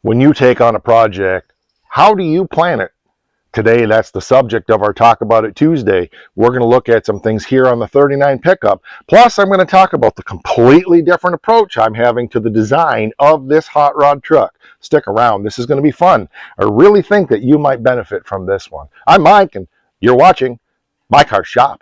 When you take on a project, how do you plan it? Today, that's the subject of our Talk About It Tuesday. We're going to look at some things here on the 39 pickup. Plus, I'm going to talk about the completely different approach I'm having to the design of this hot rod truck. Stick around. This is going to be fun. I really think that you might benefit from this one. I'm Mike, and you're watching My Car Shop.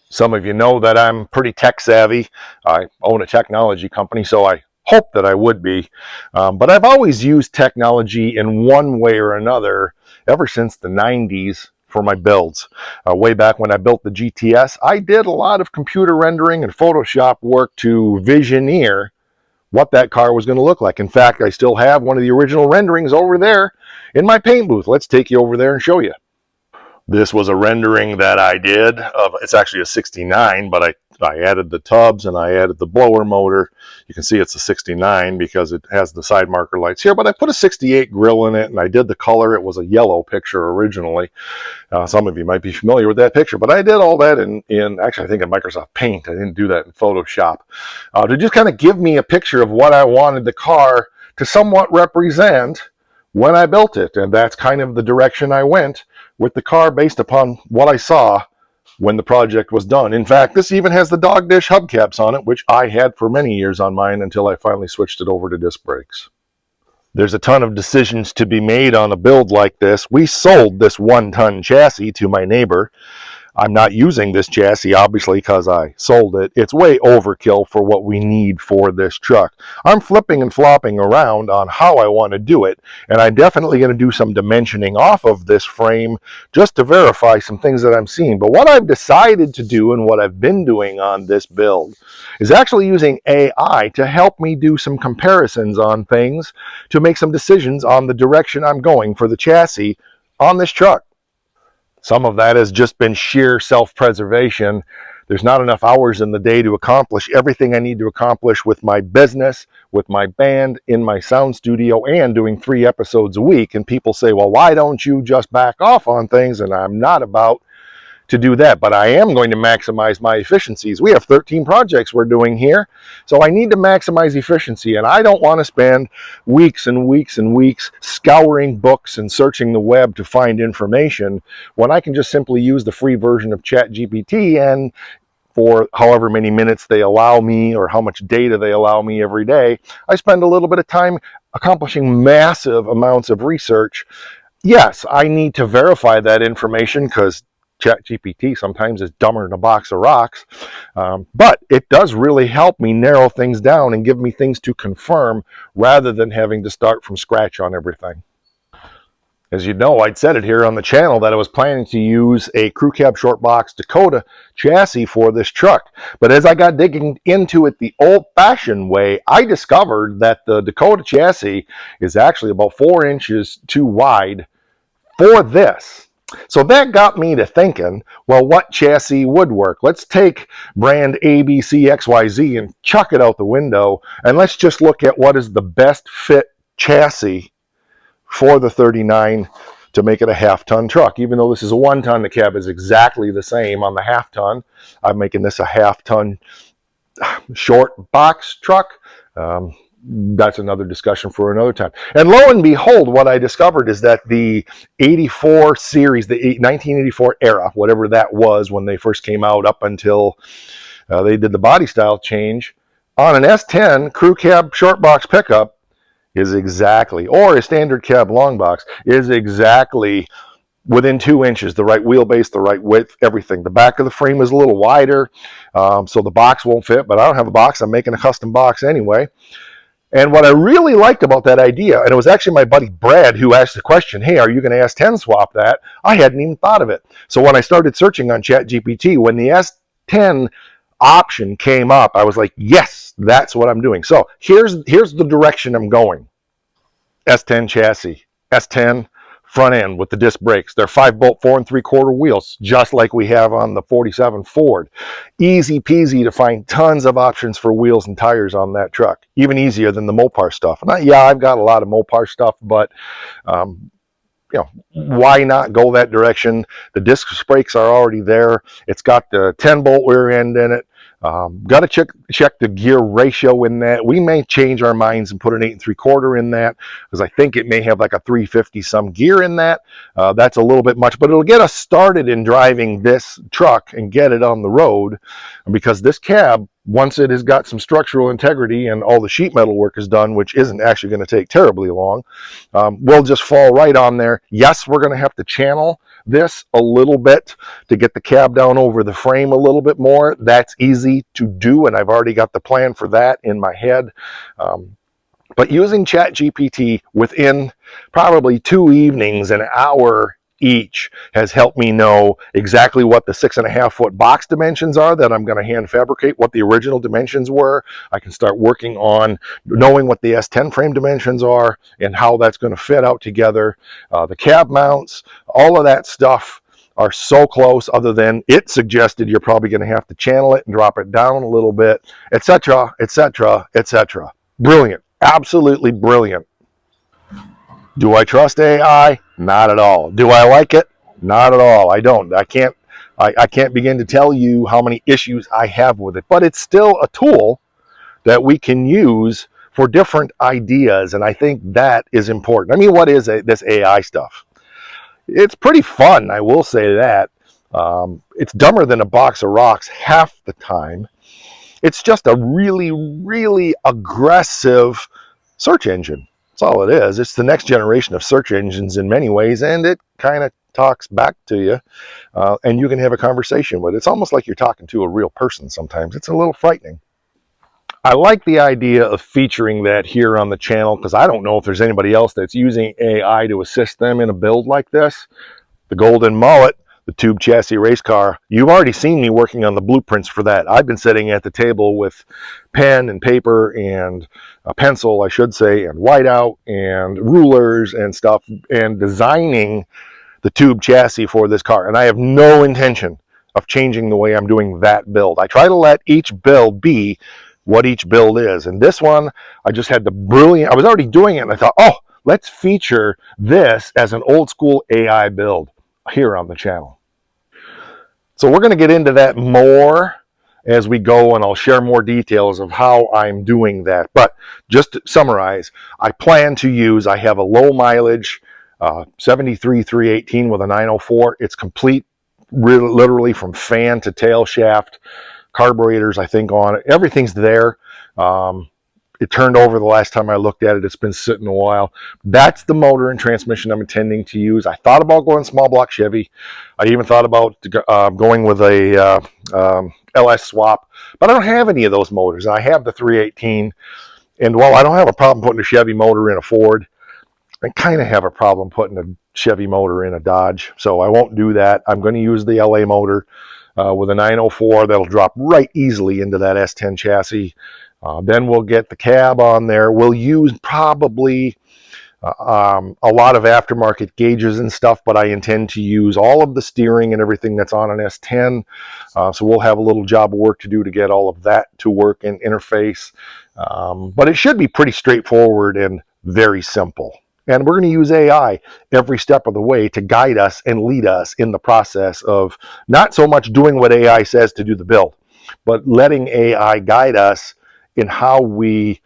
Some of you know that I'm pretty tech savvy. I own a technology company, so I hope that I would be. But I've always used technology in one way or another ever since the 90s for my builds. Way back when I built the GTS, I did a lot of computer rendering and Photoshop work to visioneer what that car was going to look like. In fact, I still have one of the original renderings over there in my paint booth. Let's take you over there and show you. This was a rendering that I did of, it's actually a 69, but I added the tubs and I added the blower motor. You can see it's a 69 because it has the side marker lights here, but I put a 68 grill in it and I did the color. It was a yellow picture originally. Some of you might be familiar with that picture, but I did all that in actually I think in Microsoft Paint. I didn't do that in Photoshop. To just kind of give me a picture of what I wanted the car to somewhat represent when I built it. And that's kind of the direction I went with the car based upon what I saw when the project was done. In fact, this even has the dog dish hubcaps on it, which I had for many years on mine until I finally switched it over to disc brakes. There's a ton of decisions to be made on a build like this. We sold this 1-ton chassis to my neighbor. I'm not using this chassis, obviously, because I sold it. It's way overkill for what we need for this truck. I'm flipping and flopping around on how I want to do it, and I'm definitely going to do some dimensioning off of this frame just to verify some things that I'm seeing. But what I've decided to do and what I've been doing on this build is actually using AI to help me do some comparisons on things to make some decisions on the direction I'm going for the chassis on this truck. Some of that has just been sheer self-preservation. There's not enough hours in the day to accomplish everything I need to accomplish with my business, with my band, in my sound studio, and doing 3 episodes a week. And people say, well, why don't you just back off on things? And I'm not about to do that, but I am going to maximize my efficiencies. We have 13 projects we're doing here, so I need to maximize efficiency, and I don't want to spend weeks and weeks and weeks scouring books and searching the web to find information when I can just simply use the free version of ChatGPT, and for however many minutes they allow me or how much data they allow me every day, I spend a little bit of time accomplishing massive amounts of research. Yes, I need to verify that information because ChatGPT sometimes is dumber than a box of rocks, but it does really help me narrow things down and give me things to confirm rather than having to start from scratch on everything. As you know, I'd said it here on the channel that I was planning to use a crew cab short box Dakota chassis for this truck. But as I got digging into it the old-fashioned way, I discovered that the Dakota chassis is actually about 4 inches too wide for this. So that got me to thinking, well, what chassis would work? Let's take brand ABCXYZ and chuck it out the window, and let's just look at what is the best fit chassis for the 39 to make it a half-ton truck. Even though this is a 1-ton, the cab is exactly the same on the half-ton. I'm making this a half-ton short box truck. That's another discussion for another time. And lo and behold, what I discovered is that the 84 series, the 1984 era, whatever that was when they first came out up until they did the body style change, on an S10 crew cab short box pickup is exactly, or a standard cab long box, is exactly within 2 inches, the right wheelbase, the right width, everything. The back of the frame is a little wider, so the box won't fit, but I don't have a box. I'm making a custom box anyway. And what I really liked about that idea, and it was actually my buddy Brad who asked the question, hey, are you going to S10 swap that? I hadn't even thought of it. So when I started searching on ChatGPT, when the S10 option came up, I was like, yes, that's what I'm doing. So here's the direction I'm going. S10 chassis, S10 front end with the disc brakes. They're 5-bolt 4 3/4 wheels, just like we have on the 47 Ford. Easy peasy to find tons of options for wheels and tires on that truck. Even easier than the Mopar stuff. And yeah, I've got a lot of Mopar stuff, but why not go that direction? The disc brakes are already there. It's got the 10-bolt rear end in it. Got to check the gear ratio in that. We may change our minds and put an 8 3/4 in that, because I think it may have like a 350 some gear in that. That's a little bit much, but it'll get us started in driving this truck and get it on the road, because this cab, once it has got some structural integrity and all the sheet metal work is done, which isn't actually going to take terribly long, will just fall right on there. Yes, we're going to have to channel this a little bit to get the cab down over the frame a little bit more. That's easy to do, and I've already got the plan for that in my head. But using ChatGPT within probably 2 evenings, an hour each, has helped me know exactly what the 6.5-foot box dimensions are that I'm going to hand fabricate, what the original dimensions were. I can start working on knowing what the S10 frame dimensions are and how that's going to fit out together. The cab mounts, all of that stuff are so close, other than it suggested you're probably going to have to channel it and drop it down a little bit, etc., etc., etc. Brilliant. Absolutely brilliant. Do I trust AI? Not at all. Do I like it? Not at all. I don't. I can't begin to tell you how many issues I have with it, but it's still a tool that we can use for different ideas, and I think that is important. I mean, what is this AI stuff? It's pretty fun, I will say that. It's dumber than a box of rocks half the time. It's just a really, really aggressive search engine. That's all it is. It's the next generation of search engines in many ways, and it kind of talks back to you, and you can have a conversation with it. It's almost like you're talking to a real person sometimes. It's a little frightening. I like the idea of featuring that here on the channel, because I don't know if there's anybody else that's using AI to assist them in a build like this. The Golden Mullet, the tube chassis race car, you've already seen me working on the blueprints for that. I've been sitting at the table with pen and paper and a pencil, I should say, and whiteout and rulers and stuff, and designing the tube chassis for this car. And I have no intention of changing the way I'm doing that build. I try to let each build be what each build is. And this one, I just had the brilliant, I was already doing it, and I thought, oh, let's feature this as an old school AI build here on the channel. So we're going to get into that more as we go, and I'll share more details of how I'm doing that. But just to summarize, I plan to use, I have a low mileage 73 318 with a 904. It's complete, really, literally from fan to tail shaft, carburetors, I think, on it. Everything's there. It turned over the last time I looked at it. It's been sitting a while. That's the motor and transmission I'm intending to use. I thought about going small block Chevy. I even thought about going with a LS swap, but I don't have any of those motors. I have the 318, and while I don't have a problem putting a Chevy motor in a Ford, I kind of have a problem putting a Chevy motor in a Dodge, so I won't do that. I'm going to use the LA motor with a 904 that'll drop right easily into that S10 chassis. Then we'll get the cab on there. We'll use probably a lot of aftermarket gauges and stuff, but I intend to use all of the steering and everything that's on an S10. So we'll have a little job of work to do to get all of that to work and interface. But it should be pretty straightforward and very simple. And we're going to use AI every step of the way to guide us and lead us in the process of not so much doing what AI says to do the build, but letting AI guide us in how we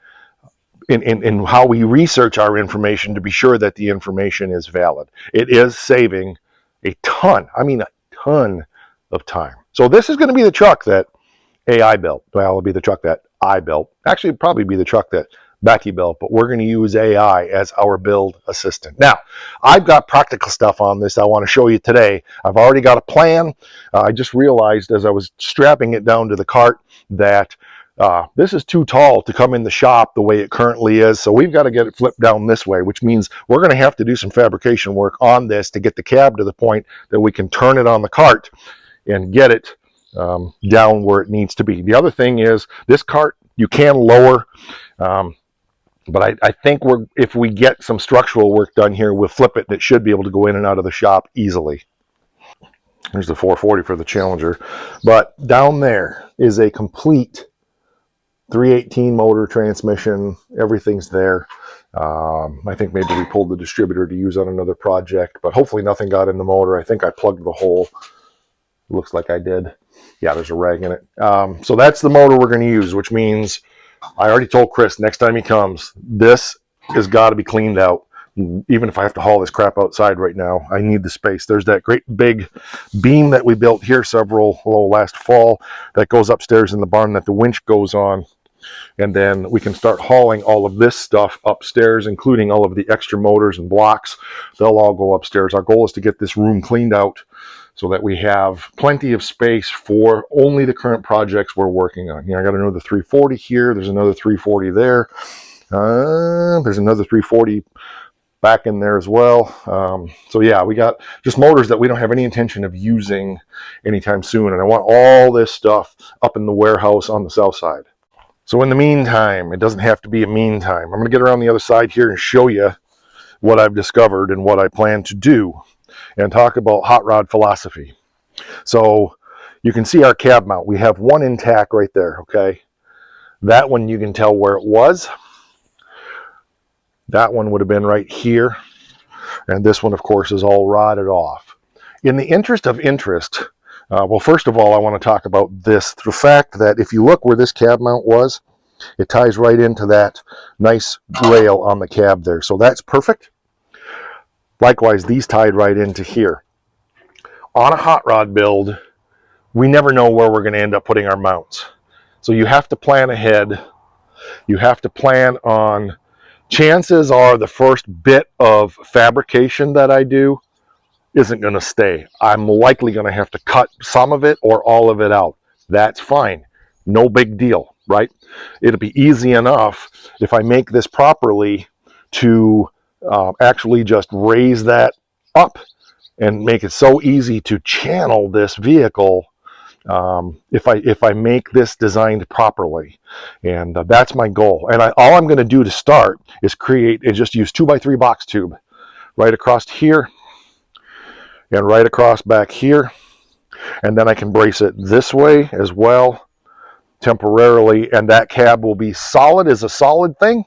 how we research our information to be sure that the information is valid. It is saving a ton, I mean a ton of time. So this is going to be the truck that AI built. Well, it'll be the truck that I built. Actually, it'll probably be the truck that Becky built, but we're going to use AI as our build assistant. Now, I've got practical stuff on this I want to show you today. I've already got a plan. I just realized as I was strapping it down to the cart that this is too tall to come in the shop the way it currently is, so we've got to get it flipped down this way, which means we're going to have to do some fabrication work on this to get the cab to the point that we can turn it on the cart and get it down where it needs to be. The other thing is this cart you can lower, but I think if we get some structural work done here, we'll flip it and it should be able to go in and out of the shop easily. Here's the 440 for the Challenger, but down there is a complete 318 motor, transmission, everything's there. I think maybe we pulled the distributor to use on another project, but hopefully nothing got in the motor. I think I plugged the hole. Looks like I did. Yeah, there's a rag in it. So that's the motor we're going to use, which means I already told Chris next time he comes, this has got to be cleaned out. Even if I have to haul this crap outside right now, I need the space. There's that great big beam that we built here last fall that goes upstairs in the barn that the winch goes on. And then we can start hauling all of this stuff upstairs, including all of the extra motors and blocks. They'll all go upstairs. Our goal is to get this room cleaned out so that we have plenty of space for only the current projects we're working on. I got another 340 here. There's another 340 there. There's another 340 back in there as well. So yeah, we got just motors that we don't have any intention of using anytime soon. And I want all this stuff up in the warehouse on the south side. So in the meantime, it doesn't have to be a meantime. I'm going to get around the other side here and show you what I've discovered and what I plan to do and talk about hot rod philosophy. So you can see our cab mount. We have one intact right there, okay? That one you can tell where it was. That one would have been right here. And this one, of course, is all rotted off. In the interest of interest, well, first of all, I want to talk about this. The fact that if you look where this cab mount was, it ties right into that nice rail on the cab there. So that's perfect. Likewise, these tied right into here. On a hot rod build, we never know where we're going to end up putting our mounts. So you have to plan ahead. You have to plan on, chances are the first bit of fabrication that I do isn't going to stay. I'm likely going to have to cut some of it or all of it out. That's fine. No big deal, right? It'll be easy enough if I make this properly to actually just raise that up and make it so easy to channel this vehicle if I make this designed properly. And that's my goal. And all I'm going to do to start is just use 2x3 box tube right across here and right across back here. And then I can brace it this way as well temporarily, and that cab will be solid as a solid thing.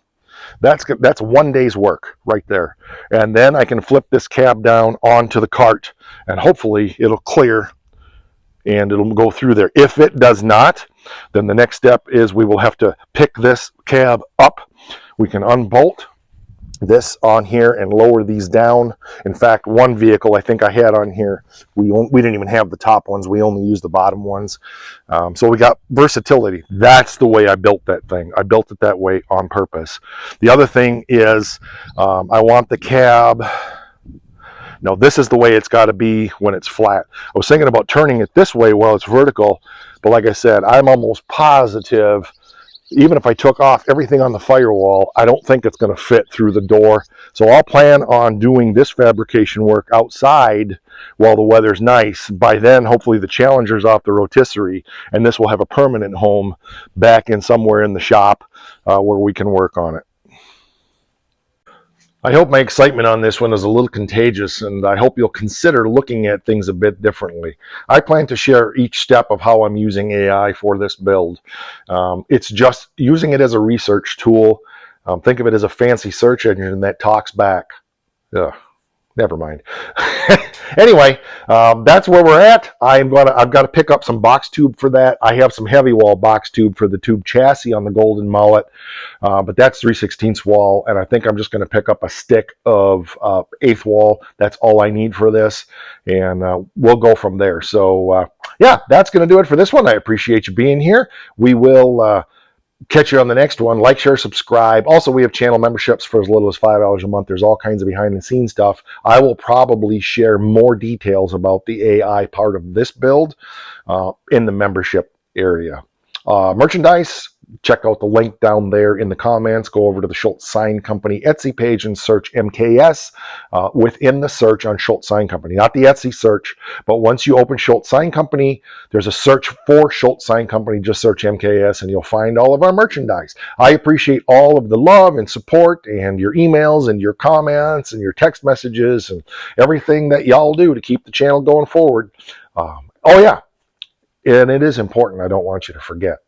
That's one day's work right there. And then I can flip this cab down onto the cart and hopefully it'll clear and it'll go through there. If it does not, then the next step is we will have to pick this cab up. We can unbolt this on here and lower these down. In fact, one vehicle I think I had on here, we didn't even have the top ones. We only used the bottom ones. So we got versatility. That's the way I built that thing. I built it that way on purpose. The other thing is I want the cab, no, this is the way it's got to be when it's flat. I was thinking about turning it this way while it's vertical, but like I said, I'm almost positive even if I took off everything on the firewall, I don't think it's going to fit through the door. So I'll plan on doing this fabrication work outside while the weather's nice. By then, hopefully the Challenger's off the rotisserie, and this will have a permanent home back in somewhere in the shop where we can work on it. I hope my excitement on this one is a little contagious, and I hope you'll consider looking at things a bit differently. I plan to share each step of how I'm using AI for this build. It's just using it as a research tool. Think of it as a fancy search engine that talks back. Ugh. Never mind. Anyway, that's where we're at. I've got to pick up some box tube for that. I have some heavy wall box tube for the tube chassis on the Golden Mullet, but that's 3/16 wall, and I think I'm just going to pick up a stick of 1/8 wall. That's all I need for this, and we'll go from there. So yeah, that's going to do it for this one. I appreciate you being here. We will catch you on the next one. Like, share, subscribe. Also, we have channel memberships for as little as $5 a month. There's all kinds of behind the scenes stuff. I will probably share more details about the AI part of this build in the membership area. Merchandise, check out the link down there in the comments. Go over to the Schultz Sign Company Etsy page and search MKS within the search on Schultz Sign Company. Not the Etsy search, but once you open Schultz Sign Company, there's a search for Schultz Sign Company. Just search MKS and you'll find all of our merchandise. I appreciate all of the love and support and your emails and your comments and your text messages and everything that y'all do to keep the channel going forward. Oh yeah, and it is important. I don't want you to forget.